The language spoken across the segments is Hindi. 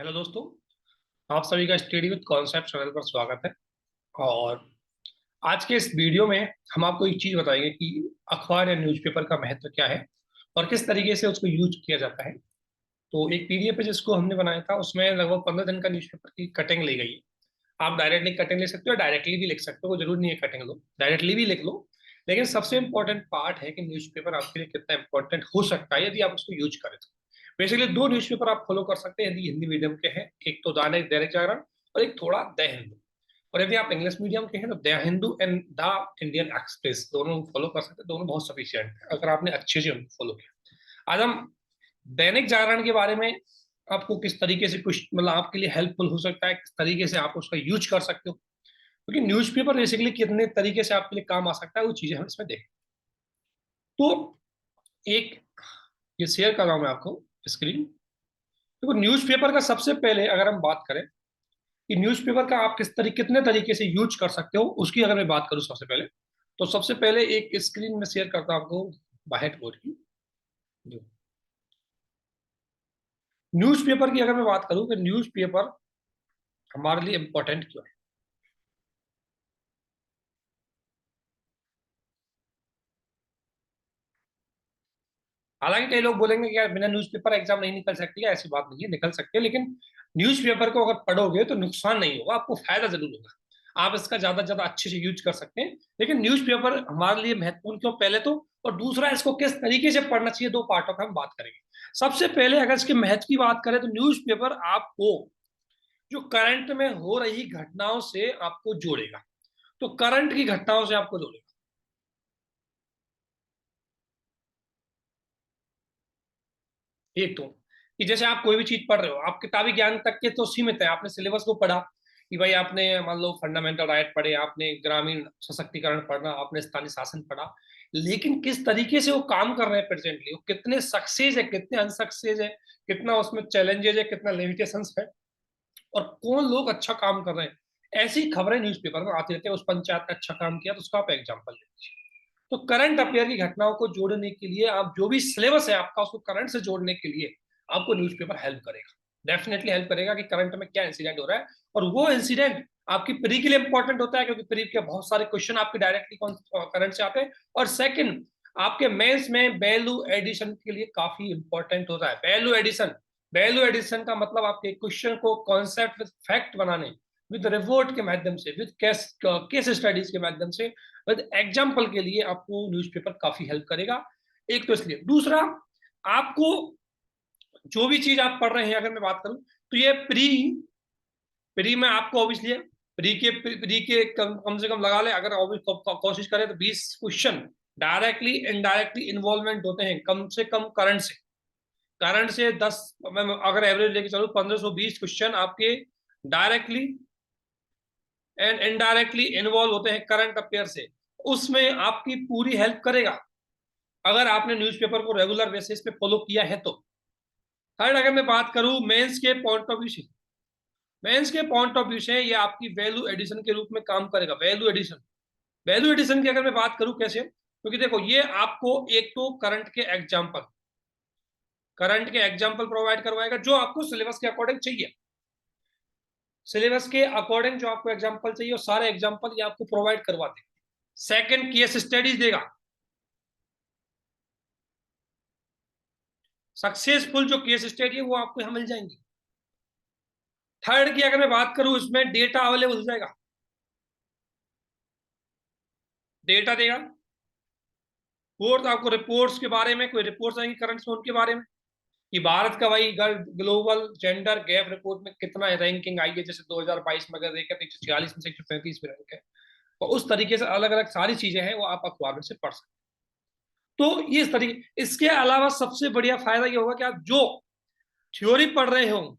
हेलो दोस्तों। आप सभी का स्टडी विद कॉन्सेप्ट चैनल पर स्वागत है। और आज के इस वीडियो में हम आपको एक चीज बताएंगे कि अखबार या न्यूज़पेपर का महत्व क्या है और किस तरीके से उसको यूज किया जाता है। तो एक पीडीएफ है जिसको हमने बनाया था, उसमें लगभग 15 दिन का न्यूज़पेपर की कटिंग ली गई है। आप डायरेक्टली कटिंग ले सकते हो, डायरेक्टली भी लिख सकते हो, कोई जरूरी नहीं है कटिंग लो, डायरेक्टली भी लिख लो। लेकिन सबसे इंपॉर्टेंट पार्ट है कि न्यूज़पेपर आपके लिए कितना इंपॉर्टेंट हो सकता है यदि आप उसको यूज करें तो। बेसिकली दो न्यूज़पेपर आप फॉलो कर सकते हैं यदि हिंदी मीडियम के हैं, एक तो दैनिक दैनिक जागरण और एक थोड़ा द हिंदू। और यदि आप इंग्लिश मीडियम के हैं तो the Hindu and the Indian express दोनों फॉलो कर सकते हैं, दोनों बहुत सफिशियंट है अगर आपने अच्छे से उनको फॉलो किया। आज हम दैनिक जागरण के बारे में आपको किस तरीके से कुछ मतलब आपके लिए हेल्पफुल हो सकता है, किस तरीके से आप उसका यूज कर सकते हो, क्योंकि न्यूज़पेपर बेसिकली कितने तरीके से आपके लिए काम आ सकता है वो चीजें हम इसमें देखें। तो एक ये शेयर कर रहा हूं मैं आपको स्क्रीन। देखो न्यूज़पेपर का सबसे पहले अगर हम बात करें कि न्यूज़पेपर का आप कितने तरीके से यूज कर सकते हो, उसकी अगर मैं बात करूं सबसे पहले, तो सबसे पहले एक स्क्रीन में शेयर करता हूं आपको व्हाइट बोर्ड की। न्यूज़पेपर की अगर मैं बात करूं कि न्यूज़पेपर हमारे लिए इंपॉर्टेंट क्यों है। हालांकि कई लोग बोलेंगे कि यार बिना न्यूज़पेपर एग्जाम नहीं निकल सकती है, ऐसी बात नहीं है, निकल सकती है। लेकिन न्यूज़पेपर को अगर पढ़ोगे तो नुकसान नहीं होगा, आपको फायदा जरूर होगा। आप इसका ज्यादा से ज्यादा अच्छे से यूज कर सकते हैं। लेकिन न्यूज़पेपर हमारे लिए महत्वपूर्ण क्यों, पहले तो, और दूसरा इसको किस तरीके से पढ़ना चाहिए, दो पार्टों का हम बात करेंगे। सबसे पहले अगर इसके महत्व की बात करें तो न्यूज़पेपर आपको जो करंट में हो रही घटनाओं से आपको जोड़ेगा। तो करंट की घटनाओं से आपको जोड़ेगा। एक तो कि जैसे आप कोई भी चीज पढ़ रहे हो, आप किताबी ज्ञान तक के तो सीमित है, आपने सिलेबस को पढ़ा कि भाई आपने मान लो फंडामेंटल राइट पढ़े, आपने ग्रामीण सशक्तिकरण पढ़ा, आपने स्थानीय शासन पढ़ा। लेकिन किस तरीके से वो काम कर रहे हैं प्रेजेंटली, वो कितने सक्सेस है, कितने अनसक्सेस है, कितना उसमें चैलेंजेस है, कितना लिमिटेशंस है, और कौन लोग अच्छा काम कर रहे हैं, ऐसी खबरें न्यूज़पेपर में आती रहती है। उस पंचायत ने अच्छा काम किया तो उसका आप एग्जाम्पल ले लीजिए। तो करंट अफेयर की घटनाओं को जोड़ने के लिए आप जो भी सिलेबस है आपका उसको करंट से जोड़ने के लिए आपको न्यूज़पेपर हेल्प करेगा, डेफिनेटली हेल्प करेगा कि करंट में क्या इंसिडेंट हो रहा है। और वो इंसिडेंट आपकी प्री के लिए इंपॉर्टेंट होता है क्योंकि प्री के बहुत सारे क्वेश्चन आपके डायरेक्टली करंट से आते हैं। और सेकंड, आपके मेंस में वैल्यू एडिशन के लिए काफी इंपॉर्टेंट होता है। वैल्यू एडिशन, वैल्यू एडिशन का मतलब आपके क्वेश्चन को कॉन्सेप्ट विद फैक्ट बनाने, विद रिपोर्ट के माध्यम से, विद केस केस स्टडीज के माध्यम से, विद एग्जाम्पल के लिए आपको न्यूज़पेपर काफी हेल्प करेगा। एक तो इसलिए, दूसरा, आपको जो भी चीज आप पढ़ रहे हैं अगर मैं बात करूं तो ये प्री प्री में आपको ऑब्वियसली प्री के कम से कम लगा ले, अगर कोशिश करें तो 20 क्वेश्चन डायरेक्टली इनडायरेक्टली इन्वॉल्वमेंट होते हैं, कम से कम करंट से 10, मैं अगर एवरेज लेके चलूँ 1520 क्वेश्चन आपके डायरेक्टली एंड इनडायरेक्टली इन्वॉल्व होते हैं करंट अफेयर से। उसमें आपकी पूरी हेल्प करेगा अगर आपने न्यूज़पेपर को रेगुलर बेसिस पे फॉलो किया है तो। थर्ड, अगर मैं बात करूं मेंस के पॉइंट ऑफ व्यू से, मेंस के पॉइंट ऑफ व्यू से ये आपकी वैल्यू एडिशन के रूप में काम करेगा। वैल्यू एडिशन की अगर मैं बात करूं कैसे, क्योंकि देखो ये आपको एक तो करंट के एग्जाम्पल प्रोवाइड करवाएगा जो आपको सिलेबस के अकॉर्डिंग चाहिए। सिलेबस के अकॉर्डिंग जो आपको एग्जाम्पल चाहिए वो सारे एग्जाम्पल ये आपको प्रोवाइड करवाते हैं। सेकंड, केस स्टडीज देगा, सक्सेसफुल जो केस स्टडी है वो आपको यहाँ मिल जाएंगी। थर्ड की अगर मैं बात करूं इसमें डेटा अवेलेबल हो जाएगा, डेटा देगा। फोर्थ, आपको रिपोर्ट्स के बारे में कोई रिपोर्ट्स आएंगी करंट में उनके बारे में कि भारत का भाई ग्लोबल जेंडर गैप रिपोर्ट में कितना रैंकिंग आई है, जैसे 2022 में अगर देखें तो 146 में से 135 में रैंक है। तो उस तरीके से अलग अलग सारी चीजें हैं वो आप अखबार में से पढ़ सकते हैं। तो ये इस तरीके, इसके अलावा सबसे बढ़िया फायदा ये होगा कि आप जो थ्योरी पढ़ रहे हो,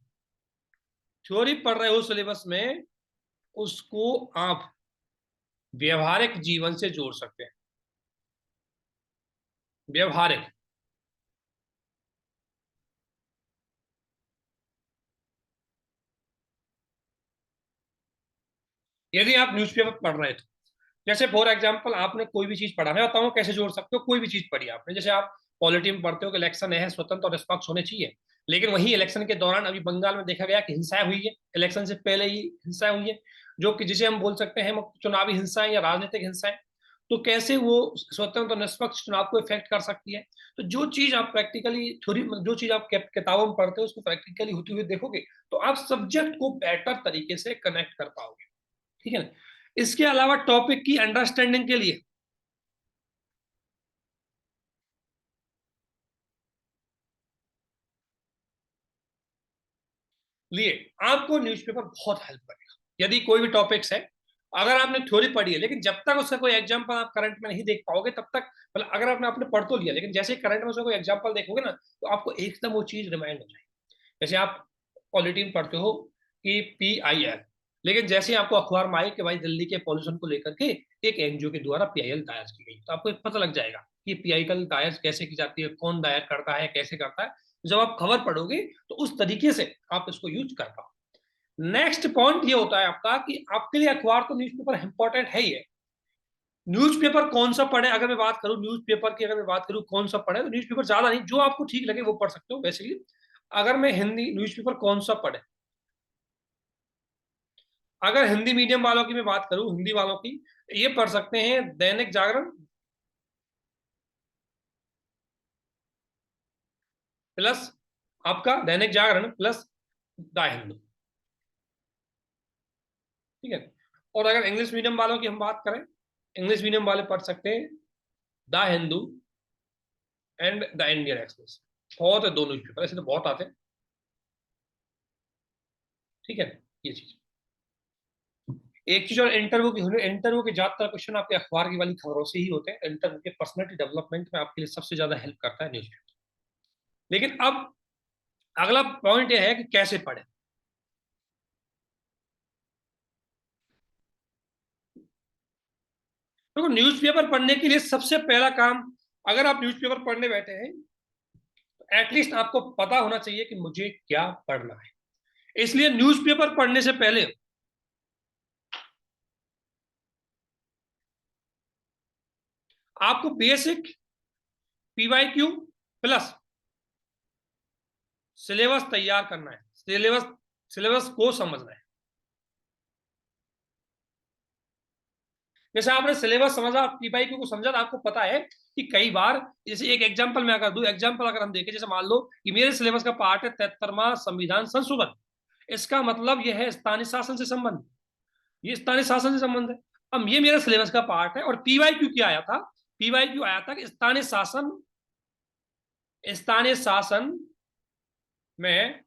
सिलेबस में, उसको आप व्यवहारिक जीवन से जोड़ सकते हैं। व्यवहारिक, यदि आप न्यूज़पेपर पढ़ रहे थे, जैसे फॉर एग्जांपल आपने कोई भी चीज पढ़ा, मैं बताऊं कैसे जोड़ सकते हो। कोई भी चीज पढ़ी आपने, जैसे आप पॉलिटी में पढ़ते हो कि इलेक्शन है स्वतंत्र और निष्पक्ष होने चाहिए, लेकिन वही इलेक्शन के दौरान अभी बंगाल में देखा गया कि हिंसाएं हुई है, इलेक्शन से पहले ही हिंसाएं हुई है, जो कि जिसे हम बोल सकते हैं चुनावी हिंसाएं या राजनीतिक हिंसाएं। तो कैसे वो स्वतंत्र निष्पक्ष चुनाव को इफेक्ट कर सकती है। तो जो चीज आप प्रैक्टिकली थ्योरी, जो चीज आप किताबों में पढ़ते हो उसको प्रैक्टिकली होते हुए देखोगे तो आप सब्जेक्ट को बेटर तरीके से कनेक्ट कर पाओगे। ठीक है ना। इसके अलावा टॉपिक की अंडरस्टैंडिंग के लिए आपको न्यूज़पेपर बहुत हेल्प करेगा। यदि कोई भी टॉपिक्स है, अगर आपने थ्योरी पढ़ी है लेकिन जब तक उसका कोई एग्जांपल आप करंट में नहीं देख पाओगे तब तक, मतलब अगर आपने आपने पढ़ तो लिया लेकिन जैसे करंट में उसका कोई एग्जांपल देखोगे ना तो आपको एकदम वो चीज रिमाइंड हो जाएगी। जैसे आप पॉलिटी में पढ़ते हो कि PIL, लेकिन जैसे आपको अखबार में आए कि भाई दिल्ली के पॉल्यूशन को लेकर के एक NGO के द्वारा PIL दायर की गई, तो आपको पता लग जाएगा कि PIL दायर कैसे की जाती है, कौन दायर करता है, कैसे करता है। जब आप खबर पढ़ोगे तो उस तरीके से आप इसको यूज कर पाओ। नेक्स्ट पॉइंट ये होता है आपका कि आपके लिए अखबार तो न्यूज़पेपर इंपॉर्टेंट है ही है। न्यूज़पेपर कौन सा पढ़े, अगर मैं बात करूं न्यूज़पेपर की, अगर मैं बात करूं कौन सा पढ़े, तो न्यूज़पेपर ज्यादा नहीं, जो आपको ठीक लगे वो पढ़ सकते हो बेसिकली। अगर मैं हिंदी न्यूज़पेपर कौन सा पढ़े, अगर हिंदी मीडियम वालों की मैं बात करूं, हिंदी वालों की ये पढ़ सकते हैं दैनिक जागरण प्लस आपका दैनिक जागरण प्लस द हिंदू। ठीक है। और अगर इंग्लिश मीडियम वालों की हम बात करें, इंग्लिश मीडियम वाले पढ़ सकते हैं the Hindu and the Indian express. बहुत है दो न्यूज़पेपर, ऐसे तो बहुत आते हैं। ठीक है। ये चीज एक चीज, और इंटरव्यू के ज्यादातर क्वेश्चन आपके अखबार की वाली खबरों से ही होते हैं। इंटरव्यू के पर्सनैलिटी डेवलपमेंट में आपके लिए सबसे ज्यादा हेल्प करता है न्यूज़पेपर। लेकिन अब अगला पॉइंट यह है कि कैसे पढ़े। देखो न्यूज़पेपर पढ़ने के लिए सबसे पहला काम, अगर आप न्यूज़पेपर पढ़ने बैठे हैं तो एटलीस्ट आपको पता होना चाहिए कि मुझे क्या पढ़ना है। इसलिए न्यूज़पेपर पढ़ने से पहले आपको बेसिक PYQ प्लस सिलेबस तैयार करना है, सिलेबस सिलेबस को समझना है। जैसे आपने सिलेबस समझा, PYQ को समझा, तो आपको पता है कि कई बार, जैसे एक एग्जांपल मैं अगर दूं, एग्जांपल अगर हम देखें, जैसे मान लो कि मेरे सिलेबस का पार्ट है 73वां संविधान संशोधन। इसका मतलब यह है स्थानीय शासन से संबंध, ये स्थानीय शासन से संबंध है। अब ये मेरे सिलेबस का पार्ट है। और PYQ क्या आया था, PYQ आया था कि स्थानीय शासन में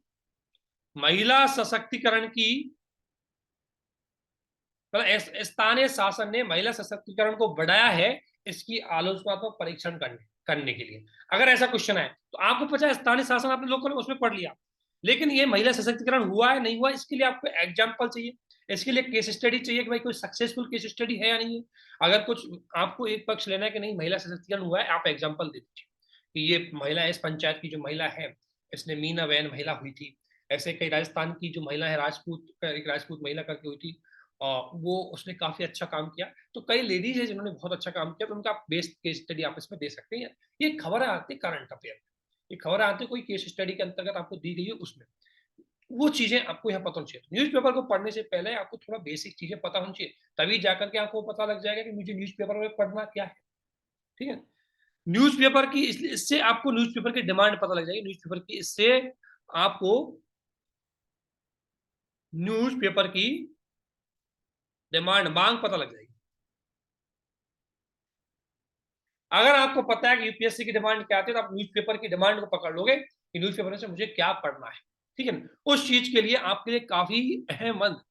महिला सशक्तिकरण की, मतलब स्थानीय शासन ने महिला सशक्तिकरण को बढ़ाया है, इसकी आलोचनात्मक परीक्षण करने के लिए। अगर ऐसा क्वेश्चन है तो आपको पता है स्थानीय शासन आपने लोगों ने उसमें पढ़ लिया, लेकिन ये महिला सशक्तिकरण हुआ है नहीं हुआ, इसके लिए आपको एग्जाम्पल चाहिए, इसके लिए केस स्टडी चाहिए कि भाई कोई सक्सेसफुल केस स्टडी है या नहीं है। अगर कुछ आपको एक पक्ष लेना है कि नहीं महिला सशक्तिकरण हुआ है, आप एग्जाम्पल दे दीजिए कि ये महिला, इस पंचायत की जो महिला है इसने मीना वैन महिला हुई थी, ऐसे कई राजस्थान की जो महिला है राजपूत, एक राजपूत महिला करके हुई थी, वो उसने काफी अच्छा काम किया। तो कई लेडीज है जिन्होंने बहुत अच्छा काम किया, तो उनका आप बेस्ट केस स्टडी आप इसमें दे सकते हैं। ये खबरें आती करंट अफेयर, ये खबरें आती कोई केस स्टडी के अंतर्गत आपको दी गई है उसमें, वो चीजें आपको यहाँ पता होनी चाहिए। न्यूज़पेपर को पढ़ने से पहले आपको थोड़ा बेसिक चीजें पता होनी चाहिए, तभी जाकर के आपको पता लग जाएगा कि मुझे न्यूज़पेपर में पढ़ना क्या है। ठीक है। न्यूज़पेपर की इससे आपको न्यूज़पेपर की डिमांड पता लग जाएगी, न्यूज़पेपर की इससे आपको न्यूज़पेपर की डिमांड, मांग पता लग जाएगी। अगर आपको पता है कि UPSC की डिमांड क्या आती है तो आप न्यूज़पेपर की डिमांड को पकड़ लोगे कि न्यूज़पेपर से मुझे क्या पढ़ना है। ठीक है ना। उस चीज के लिए आपके लिए काफी अहमद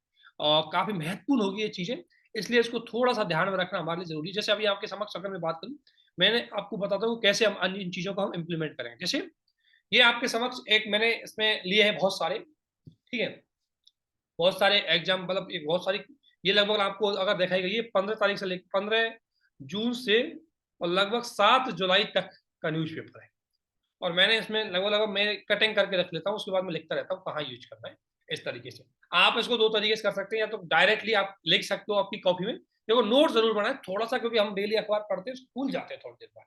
और काफी महत्वपूर्ण होगी ये चीजें, इसलिए इसको थोड़ा सा ध्यान में रखना हमारे लिए जरूरी है। जैसे अभी आपके समक्ष अगर मैं बात करूं, मैंने आपको बताता हूँ कैसे हम इन चीजों को हम इम्प्लीमेंट करेंगे। जैसे ये आपके समक्ष एक मैंने इसमें लिए हैं बहुत सारे, ठीक है, बहुत सारे एग्जाम, मतलब एक बहुत सारी, ये लगभग आपको अगर देखा गया ये 15 तारीख से लेकर 15 जून से और लगभग 7 जुलाई तक का न्यूज़पेपर है। और मैंने इसमें लगभग लगभग मैं कटिंग करके रख लेता हूँ, उसके बाद मैं लिखता रहता हूँ कहाँ यूज करना है। इस तरीके से आप इसको दो तरीके से कर सकते हैं, या तो डायरेक्टली आप लिख सकते हो अपनी कॉपी में, देखो नोट जरूर बनाए थोड़ा सा, क्योंकि हम डेली अखबार पढ़ते हैं भूल जाते हैं थोड़ी देर बाद।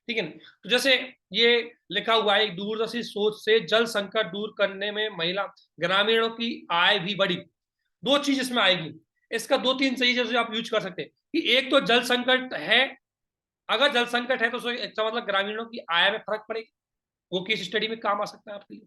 ठीक है ना। तो जैसे ये लिखा हुआ है, दूरदर्शी सोच से जल संकट दूर करने में महिला ग्रामीणों की आय भी बढ़ी। दो चीज इसमें आएगी, इसका दो तीन चीजें आप यूज कर सकते हैं कि एक तो जल संकट है, अगर जल संकट है तो इसका मतलब ग्रामीणों की आय में फर्क पड़ेगा, वो केस स्टडी में काम आ सकता है आपके लिए।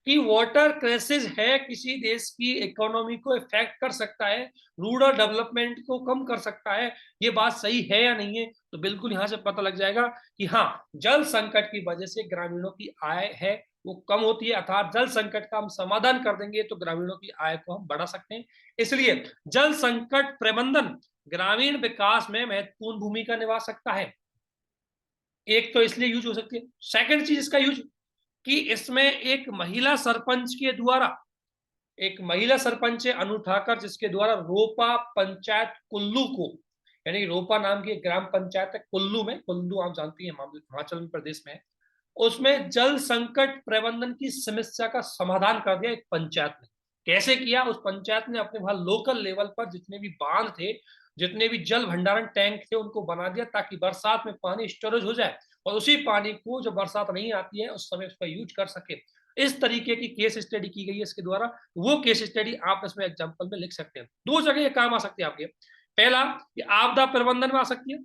कि वाटर क्राइसिस है किसी देश की इकोनॉमी को इफेक्ट कर सकता है, रूरल डेवलपमेंट को कम कर सकता है, ये बात सही है या नहीं है, तो बिल्कुल यहां से पता लग जाएगा कि हाँ, जल संकट की वजह से ग्रामीणों की आय है वो कम होती है, अर्थात जल संकट का हम समाधान कर देंगे तो ग्रामीणों की आय को हम बढ़ा सकते हैं। इसलिए जल संकट प्रबंधन ग्रामीण विकास में महत्वपूर्ण भूमिका निभा सकता है। एक तो इसलिए यूज हो सकती है। सेकंड चीज इसका यूज कि इसमें एक महिला सरपंच के द्वारा, एक महिला सरपंच है अनु ठाकर, जिसके द्वारा रोपा पंचायत कुल्लू को, यानी रोपा नाम की एक ग्राम पंचायत है कुल्लू में, कुल्लू आप जानती हैं हिमाचल प्रदेश में है, उसमें जल संकट प्रबंधन की समस्या का समाधान कर दिया एक पंचायत ने। कैसे किया? उस पंचायत ने अपने वहां लोकल लेवल पर जितने भी बांध थे, जितने भी जल भंडारण टैंक थे, उनको बना दिया ताकि बरसात में पानी स्टोरेज हो जाए और उसी पानी को जब बरसात नहीं आती है उस समय उसका यूज कर सके। इस तरीके की केस स्टडी की गई है इसके द्वारा, वो केस स्टडी आप इसमें एग्जाम्पल में लिख सकते हैं। दो जगह ये काम आ सकती है आपके। पहला, ये आपदा प्रबंधन में आ सकती है,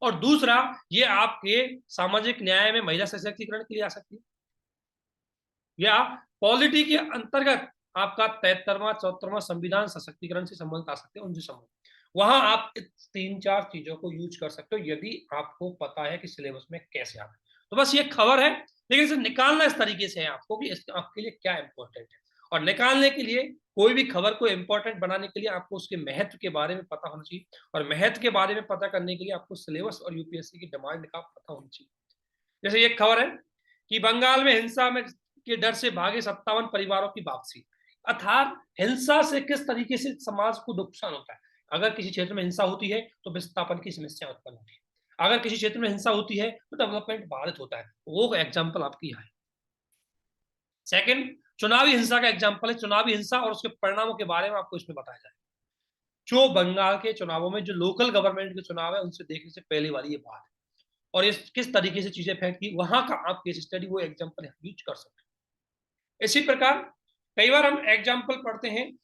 और दूसरा ये आपके सामाजिक न्याय में महिला सशक्तिकरण के लिए आ सकती है, या पॉलिटी के अंतर्गत आपका 73वां 74वां संविधान सशक्तिकरण से संबंधित आ सकते हैं, उनसे संबंधित। वहां आप तीन चार चीजों को यूज कर सकते हो यदि आपको पता है कि सिलेबस में कैसे आता है। तो बस ये खबर है, लेकिन इसे निकालना इस तरीके से है आपको कि इसका आपके लिए क्या इंपॉर्टेंट है, और निकालने के लिए कोई भी खबर को इंपॉर्टेंट बनाने के लिए आपको उसके महत्व के बारे में पता होना चाहिए, और महत्व के बारे में पता करने के लिए आपको सिलेबस और यूपीएससी की डिमांड का पता होना चाहिए। जैसे ये खबर है कि बंगाल में हिंसा में के डर से भागे 57 परिवारों की वापसी, अर्थात हिंसा से किस तरीके से समाज को नुकसान होता है। अगर किसी क्षेत्र में हिंसा होती है तो विस्थापन की समस्या उत्पन्न होती है, अगर किसी क्षेत्र में हिंसा होती है तो डेवलपमेंट बाधित होता है। वो एग्जाम्पल आपकी यहाँ है। सेकंड, चुनावी हिंसा का एग्जाम्पल है, चुनावी हिंसा और उसके परिणामों के बारे में आपको इसमें बताया जाए। जो बंगाल के चुनावों में जो लोकल गवर्नमेंट के चुनाव है उनसे देखने से पहले वाली ये बात है, और इस किस तरीके से चीजें इफेक्ट की, वहां का आप केस स्टडी वो एग्जाम्पल यूज कर सकते हैं। इसी प्रकार कई बार हम एग्जाम्पल पढ़ते हैं,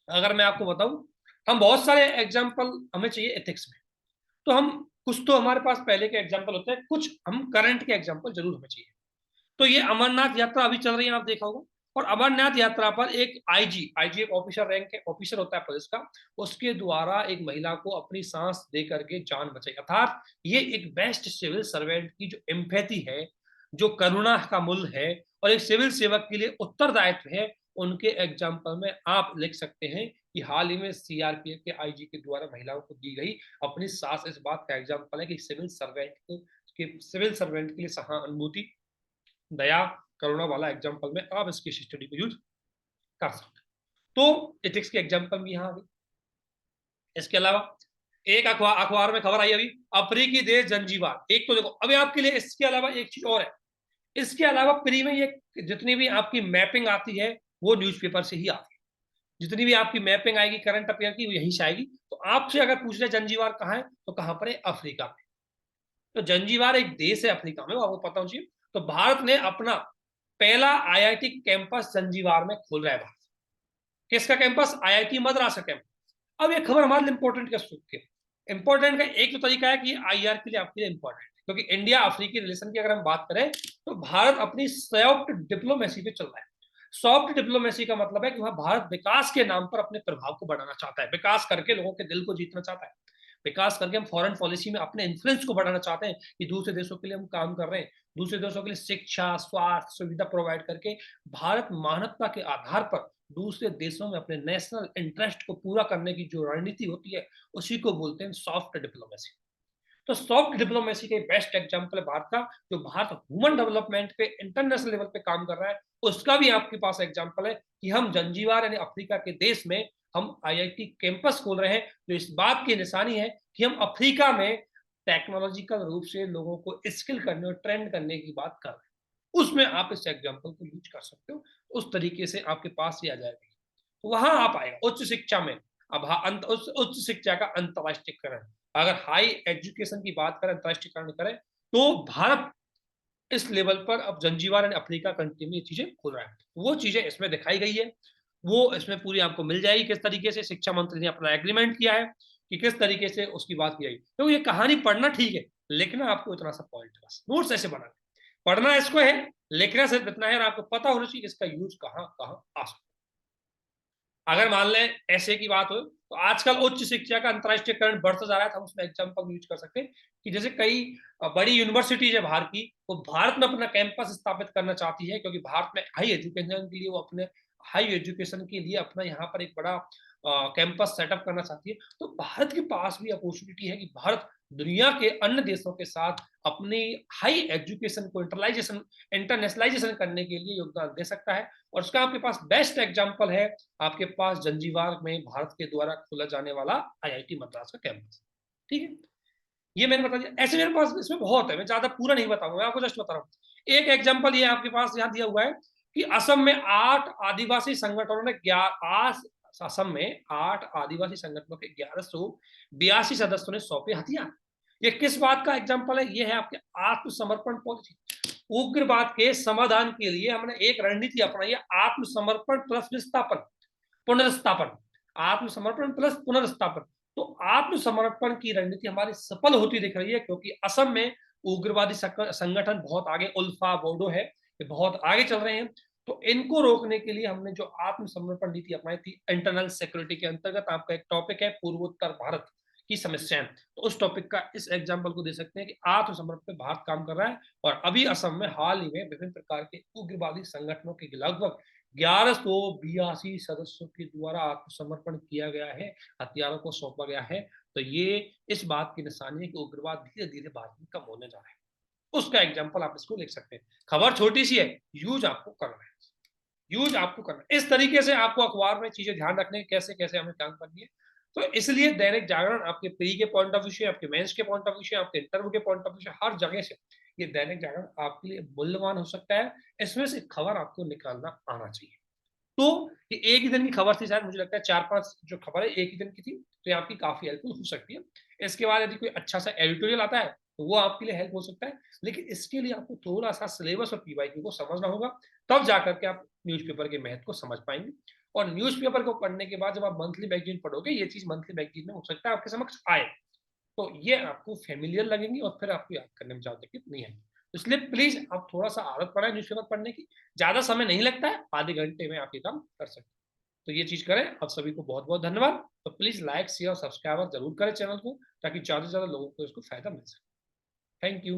अगर मैं आपको बताऊं, हम बहुत सारे एग्जाम्पल हमें चाहिए एथिक्स में, तो हम कुछ तो हमारे पास पहले के एग्जाम्पल होते हैं, कुछ हम करंट के एग्जाम्पल जरूर हमें चाहिए। तो ये अमरनाथ यात्रा अभी चल रही है, आप देखा होगा, और अमरनाथ यात्रा पर एक आईजी, आईजी एक ऑफिसर रैंक के ऑफिसर होता है पुलिस का, उसके द्वारा एक महिला को अपनी सांस दे करके जान बचाई, अर्थात ये एक बेस्ट सिविल सर्वेंट की जो एम्पैथी है, जो करुणा का मूल है, और एक सिविल सेवक के लिए उत्तरदायित्व है, उनके एग्जाम्पल में आप लिख सकते हैं कि हाल ही में सीआरपीएफ के आईजी के द्वारा महिलाओं को दी गई अपनी सांस, इस बात का एग्जाम्पल है कि सिविल सर्वेंट के लिए सहानुभूति, दया, करुणा वाला एग्जाम्पल में आप इसकी स्टडी को यूज कर सकते हैं। तो एथिक्स के एग्जाम्पल भी यहाँ आ गए। इसके अलावा एक अखबार में खबर आई अभी, अफ्रीकी देश जंजीबार। एक तो देखो अभी आपके लिए, इसके अलावा एक चीज और है, इसके अलावा प्री में ये जितनी भी आपकी मैपिंग आती है वो न्यूज़पेपर से ही आती है, जितनी भी आपकी मैपिंग आएगी करंट अफेयर की वो यहीं से आएगी। तो आपसे अगर पूछ रहे जंजीबार कहाँ है, तो कहाँ पर है? अफ्रीका में। तो जंजीबार एक देश है अफ्रीका में, वो आपको पता होना चाहिए। तो भारत ने अपना पहला आईआईटी कैंपस जंजीबार में खोल रहा है। भारत किसका कैंपस? आईआईटी मद्रास का कैंपस। अब ये खबर हमारे लिए इंपॉर्टेंट क्या सकती है? इंपॉर्टेंट का एक तो तरीका है कि आईआर के लिए आपके लिए इंपॉर्टेंट है, क्योंकि इंडिया अफ्रीकी रिलेशन की अगर हम बात करें तो भारत अपनी सॉफ्ट डिप्लोमेसी पे चल रहा है। सॉफ्ट डिप्लोमेसी का मतलब है कि वहां भारत विकास के नाम पर अपने प्रभाव को बढ़ाना चाहता है, विकास करके लोगों के दिल को जीतना चाहता है, विकास करके हम फॉरेन पॉलिसी में अपने इन्फ्लुएंस को बढ़ाना चाहते हैं कि दूसरे देशों के लिए हम काम कर रहे हैं, दूसरे देशों के लिए शिक्षा स्वास्थ्य सुविधा प्रोवाइड करके भारत मानवता के आधार पर दूसरे देशों में अपने नेशनल इंटरेस्ट को पूरा करने की जो रणनीति होती है उसी को बोलते हैं सॉफ्ट डिप्लोमेसी। तो सॉफ्ट डिप्लोमेसी के बेस्ट एग्जांपल है भारत का, जो भारत ह्यूमन डेवलपमेंट पे इंटरनेशनल लेवल पे काम कर रहा है, उसका भी आपके पास एग्जांपल है कि हम जंजीबार यानी अफ्रीका के देश में हम आईआईटी कैंपस खोल रहे हैं, जो इस बात की निशानी है कि हम अफ्रीका में टेक्नोलॉजिकल रूप से लोगों को स्किल करने और ट्रेंड करने की बात कर रहे हैं। उसमें आप इस एग्जाम्पल को यूज कर सकते हो, उस तरीके से आपके पास ही आ जाएगा। तो वहां आप आएगा उच्च शिक्षा में, अब उच्च शिक्षा का अंतरराष्ट्रीयकरण, अगर हाई एजुकेशन की बात करें, अंतरराष्ट्रीयकरण करें, तो भारत इस लेवल पर अब जंजीबार एंड अफ्रीका कंट्री में ये चीजें खुल रहा है। वो चीजें इसमें दिखाई गई है, वो इसमें पूरी आपको मिल जाएगी किस तरीके से शिक्षा मंत्री ने अपना एग्रीमेंट किया है कि किस तरीके से उसकी बात की जाएगी। तो ये कहानी पढ़ना ठीक है, लिखना आपको इतना सा पॉइंट है, बस नोट्स ऐसे बनाना, पढ़ना इसको है, लिखना सिर्फ इतना है, और आपको पता होना चाहिए इसका यूज कहाँ कहाँ आ सकता है। अगर मान लें ऐसे की बात हो, तो आजकल उच्च शिक्षा का अंतरराष्ट्रीयकरण बढ़ता जा रहा है, तो हम उसमें एग्जाम्पल यूज कर सकते हैं कि जैसे कई बड़ी यूनिवर्सिटीज है बाहर की, वो भारत में अपना कैंपस स्थापित करना चाहती है, क्योंकि भारत में हाई एजुकेशन के लिए वो अपने हाई एजुकेशन के लिए अपना यहाँ पर एक बड़ा कैंपस सेटअप करना चाहती है। तो भारत के पास भी अपॉर्चुनिटी है कि भारत दुनिया के अन्य देशों के साथ अपनी हाई एजुकेशन को इंटरनेशनलाइजेशन करने के लिए योगदान दे सकता है। और उसका आपके पास बेस्ट एग्जांपल है, आपके पास जंजीबार में भारत के द्वारा खोला जाने वाला आईआईटी मद्रास का कैंपस। ठीक है, ये मैंने बता दिया। ऐसे मेरे पास इसमें बहुत है, मैं ज्यादा पूरा नहीं बताऊंगा, मैं आपको जस्ट बता रहा हूँ। एक एग्जांपल ये आपके पास यहाँ दिया हुआ है कि असम में 8 आदिवासी संगठनों ने असम में 8 आदिवासी संगठनों के 1182 सदस्यों ने सौंपे हथियार। ये किस बात का एग्जाम्पल है? ये है आपके आत्मसमर्पण पॉलिसी। उग्रवाद के समाधान के लिए हमने एक रणनीति अपनाई है, आत्मसमर्पण प्लस विस्थापन पुनर्स्थापन, आत्मसमर्पण प्लस पुनर्स्थापन। तो आत्मसमर्पण की रणनीति हमारी सफल होती दिख रही है, क्योंकि असम में उग्रवादी संगठन बहुत आगे, उल्फा बोडो है, ये बहुत आगे चल रहे हैं। तो इनको रोकने के लिए हमने जो आत्मसमर्पण नीति अपनाई थी, इंटरनल सिक्योरिटी के अंतर्गत आपका एक टॉपिक है पूर्वोत्तर भारत की समस्याएं, तो उस टॉपिक का इस एग्जाम्पल को दे सकते हैं कि आत्मसमर्पण पे भारत काम कर रहा है। और अभी असम में हाल ही में विभिन्न प्रकार के उग्रवादी संगठनों के लगभग 1182 सदस्यों के द्वारा आत्मसमर्पण किया गया है, हथियारों को सौंपा गया है। तो ये इस बात की निशानी है कि उग्रवाद धीरे धीरे भारत में कम होने जा रहा है। उसका एग्जाम्पल आप इसको लिख सकते हैं। खबर छोटी सी है, यूज आपको करना है, यूज आपको करना है। इस तरीके से आपको अखबार में चीजें ध्यान रखने कैसे कैसे हमें काम करनी है। तो इसलिए दैनिक जागरण आपके प्री के पॉइंट ऑफ व्यू से, आपके मेंस के पॉइंट ऑफ व्यू से, आपके इंटरव्यू के पॉइंट ऑफ व्यू से, हर जगह से ये दैनिक जागरण आपके लिए मूल्यवान हो सकता है। इसमें से खबर आपको निकालना आना चाहिए। तो ये एक ही दिन की खबर थी, शायद मुझे लगता है 4-5 जो खबर है एक ही दिन की थी, तो ये आपकी काफी हेल्पफुल हो सकती है। इसके बाद यदि कोई अच्छा सा एडिटोरियल आता है तो वो आपके लिए हेल्प हो सकता है, लेकिन इसके लिए आपको थोड़ा सा सिलेबस और पीवाईक्यू को समझना होगा, तब जाकर के आप न्यूज़पेपर के महत्व को समझ पाएंगे। और न्यूज़पेपर को पढ़ने के बाद जब आप मंथली मैगजीन पढ़ोगे, ये चीज मंथली मैगजीन में हो सकता है आपके समक्ष आए, तो ये आपको फेमिलियर लगेंगी और फिर आपको याद करने में ज्यादा दिक्कत नहीं आएगी। इसलिए प्लीज आप थोड़ा सा आदत बनाए न्यूज़पेपर पढ़ने की, ज्यादा समय नहीं लगता है, आधे घंटे में आप ये काम कर सकते हैं। तो ये चीज करें। आप सभी को बहुत बहुत धन्यवाद। तो प्लीज लाइक शेयर और सब्सक्राइब जरूर करें चैनल को, ताकि ज्यादा से ज्यादा लोगों को इसको फायदा मिल सके। Thank you.